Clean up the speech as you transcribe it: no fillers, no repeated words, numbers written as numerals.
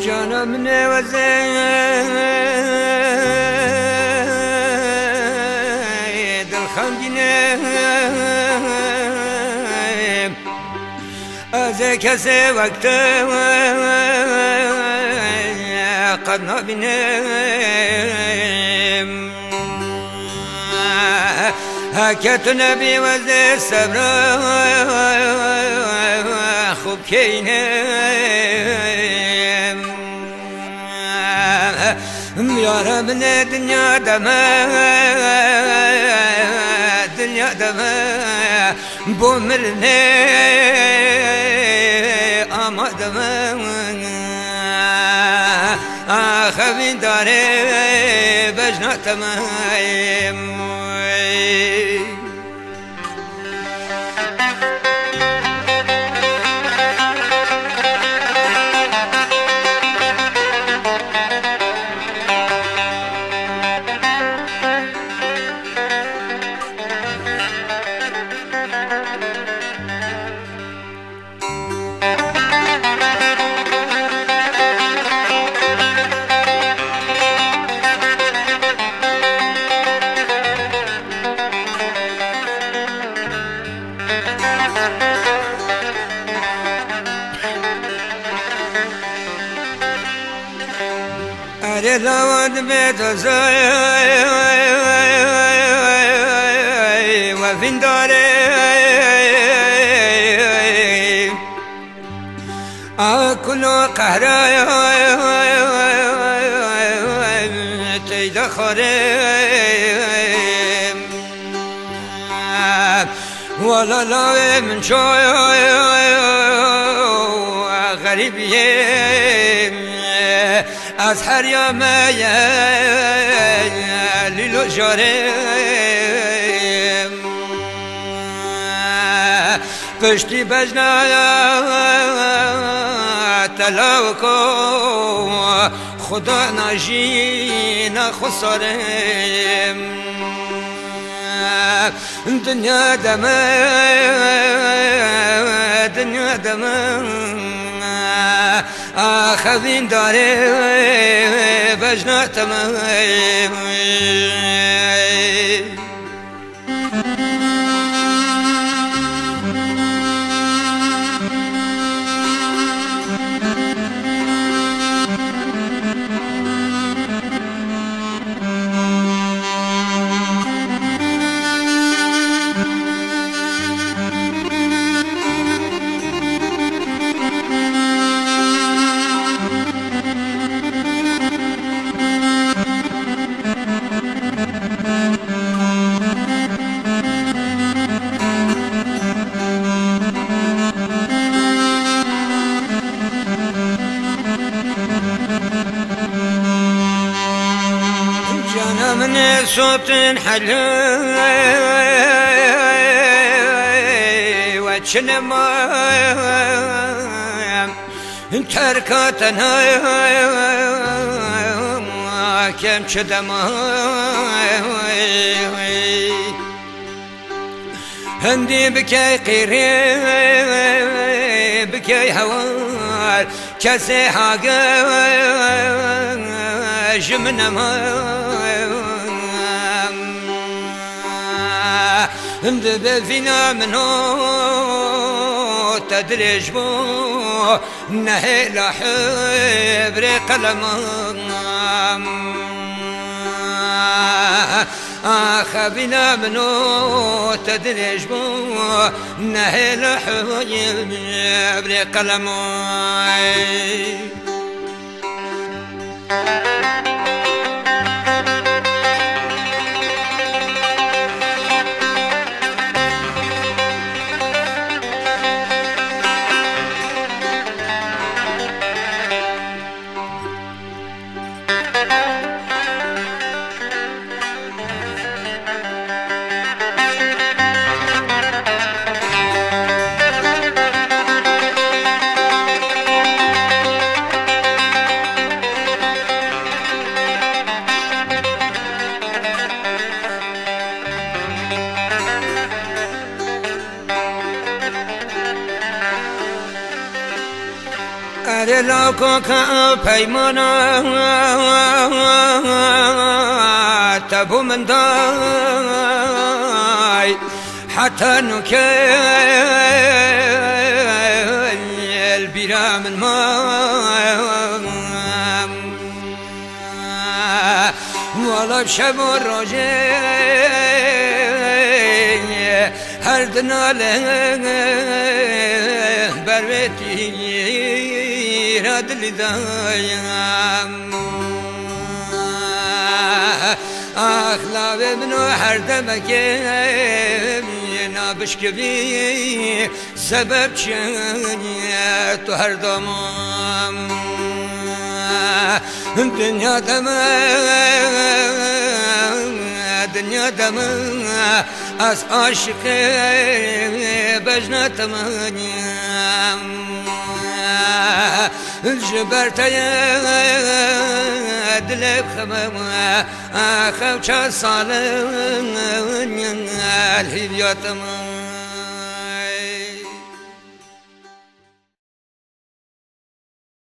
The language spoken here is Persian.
جانم نوزه دل خمگینه از کسی وقت قد نبینم هکت نبی وزه صبر خوب کینم یارم نه دنیا دمه بو مرنه آمادمه خوین داره بجناتمه لود بتزاي وفين داري أكل قهراي تيدخري ولا لا من شوي غريبين از هر یامه لیلو جارم پشتی بجنایا تلاو کو خدا ناجی نخسارم دنیا دمه خوین داره بجناتمه من صوت حلو وجنما تركتنا كم شدما هندي بكي قريب بكي هوار كسي حاجة جمنما هند فينا منو تدريج بو نهي لحبر قلم خبينا منو تدريج بو نهي لحبر قلم که پیمانا تبو من دای حتى نكل بيرا من ما والله بشب الرجاء هردنا له بروتي راد لدايم أخلا بمنو هردمك نابشكبي سبب شنيت هردمام دنيا دنيا از عاشق بجنة جبرت يا دلك خمام خوشا صالح الهديات